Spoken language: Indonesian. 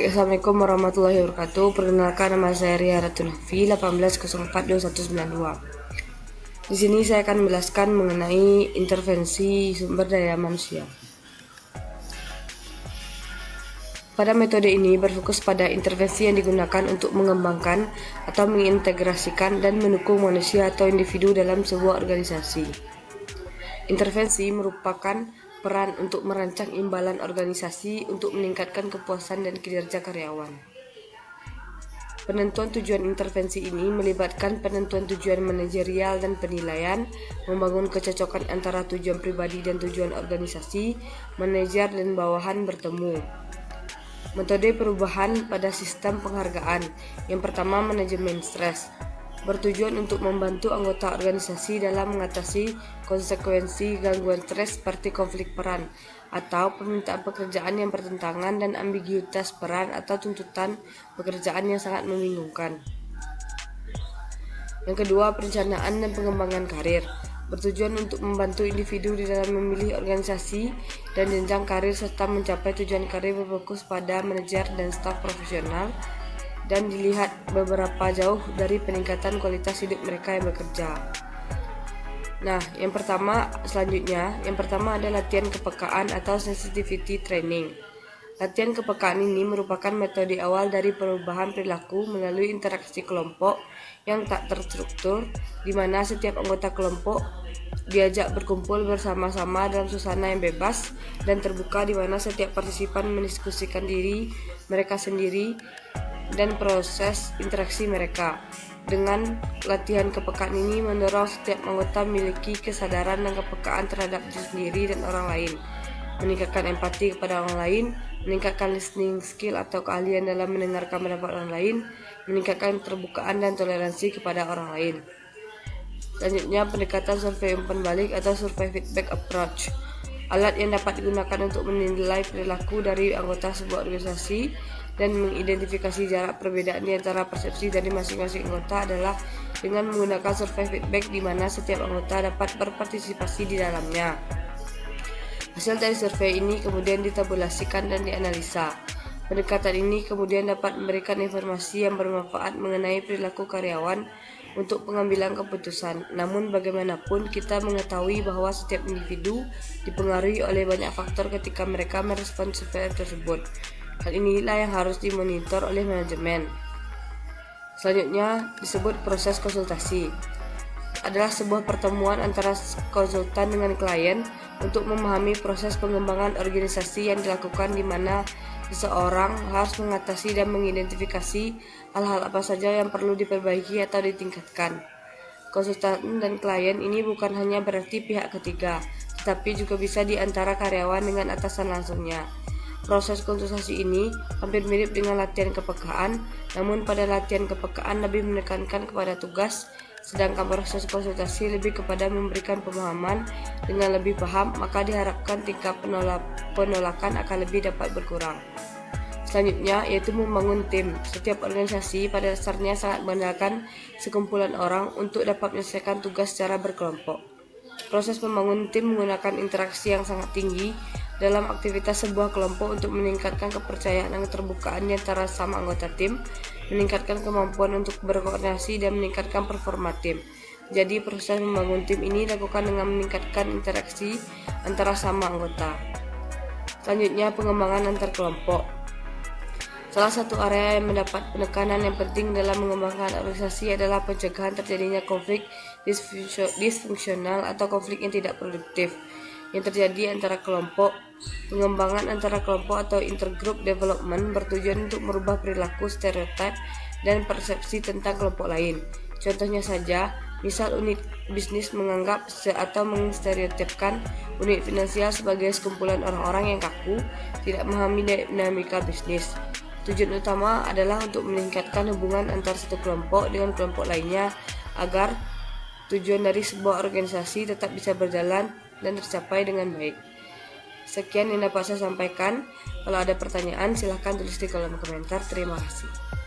Assalamualaikum warahmatullahi wabarakatuh. Perkenalkan, nama saya Ria Ratunafi, 18042192. Di sini saya akan menjelaskan mengenai intervensi sumber daya manusia. Pada metode ini berfokus pada intervensi yang digunakan untuk mengembangkan atau mengintegrasikan dan mendukung manusia atau individu dalam sebuah organisasi. Intervensi merupakan peran untuk merancang imbalan organisasi untuk meningkatkan kepuasan dan kinerja karyawan. Penentuan tujuan intervensi ini melibatkan penentuan tujuan manajerial dan penilaian, membangun kecocokan antara tujuan pribadi dan tujuan organisasi, manajer dan bawahan bertemu. Metode perubahan pada sistem penghargaan. Yang pertama, manajemen stres. Bertujuan untuk membantu anggota organisasi dalam mengatasi konsekuensi gangguan stres seperti konflik peran atau permintaan pekerjaan yang bertentangan dan ambiguitas peran atau tuntutan pekerjaan yang sangat membingungkan. Yang kedua, perencanaan dan pengembangan karir. Bertujuan untuk membantu individu di dalam memilih organisasi dan jenjang karir serta mencapai tujuan karir berfokus pada manajer dan staf profesional dan dilihat beberapa jauh dari peningkatan kualitas hidup mereka yang bekerja. Nah, yang pertama ada latihan kepekaan atau sensitivity training. Latihan kepekaan ini merupakan metode awal dari perubahan perilaku melalui interaksi kelompok yang tak terstruktur, di mana setiap anggota kelompok diajak berkumpul bersama-sama dalam suasana yang bebas dan terbuka, di mana setiap partisipan mendiskusikan diri mereka sendiri dan proses interaksi mereka. Dengan latihan kepekaan ini mendorong setiap anggota memiliki kesadaran dan kepekaan terhadap diri sendiri dan orang lain, meningkatkan empati kepada orang lain, meningkatkan listening skill atau keahlian dalam mendengarkan pendapat orang lain, meningkatkan keterbukaan dan toleransi kepada orang lain. Selanjutnya, pendekatan survei umpan balik atau survei feedback approach. Alat yang dapat digunakan untuk menilai perilaku dari anggota sebuah organisasi dan mengidentifikasi jarak perbedaan di antara persepsi dari masing-masing anggota adalah dengan menggunakan survei feedback di mana setiap anggota dapat berpartisipasi di dalamnya. Hasil dari survei ini kemudian ditabulasikan dan dianalisa. Pendekatan ini kemudian dapat memberikan informasi yang bermanfaat mengenai perilaku karyawan untuk pengambilan keputusan. Namun bagaimanapun kita mengetahui bahwa setiap individu dipengaruhi oleh banyak faktor ketika mereka merespons survei tersebut. Hal inilah yang harus dimonitor oleh manajemen. Selanjutnya disebut proses konsultasi. Adalah sebuah pertemuan antara konsultan dengan klien untuk memahami proses pengembangan organisasi yang dilakukan, di mana seseorang harus mengatasi dan mengidentifikasi hal-hal apa saja yang perlu diperbaiki atau ditingkatkan. Konsultan dan klien ini bukan hanya berarti pihak ketiga, tetapi juga bisa di antara karyawan dengan atasan langsungnya. Proses konsultasi ini hampir mirip dengan latihan kepekaan, namun pada latihan kepekaan lebih menekankan kepada tugas, sedangkan proses konsultasi lebih kepada memberikan pemahaman. Dengan lebih paham, maka diharapkan tingkat penolakan akan lebih dapat berkurang. Selanjutnya yaitu membangun tim. Setiap organisasi pada dasarnya sangat mengandalkan sekumpulan orang untuk dapat menyelesaikan tugas secara berkelompok. Proses membangun tim menggunakan interaksi yang sangat tinggi dalam aktivitas sebuah kelompok untuk meningkatkan kepercayaan dan keterbukaan di antara sama anggota tim, meningkatkan kemampuan untuk berkoordinasi dan meningkatkan performa tim. Jadi proses membangun tim ini dilakukan dengan meningkatkan interaksi antara sama anggota. Selanjutnya, pengembangan antar kelompok. Salah satu area yang mendapat penekanan yang penting dalam mengembangkan organisasi adalah pencegahan terjadinya konflik disfungsional atau konflik yang tidak produktif yang terjadi antara kelompok. Pengembangan antara kelompok atau intergroup development bertujuan untuk merubah perilaku, stereotip, dan persepsi tentang kelompok lain. Contohnya saja, misal unit bisnis menganggap atau menstereotipkan unit finansial sebagai sekumpulan orang-orang yang kaku, tidak memahami dinamika bisnis. Tujuan utama adalah untuk meningkatkan hubungan antara satu kelompok dengan kelompok lainnya agar tujuan dari sebuah organisasi tetap bisa berjalan dan tercapai dengan baik. Sekian yang dapat saya sampaikan. Kalau ada pertanyaan silahkan tulis di kolom komentar. Terima kasih.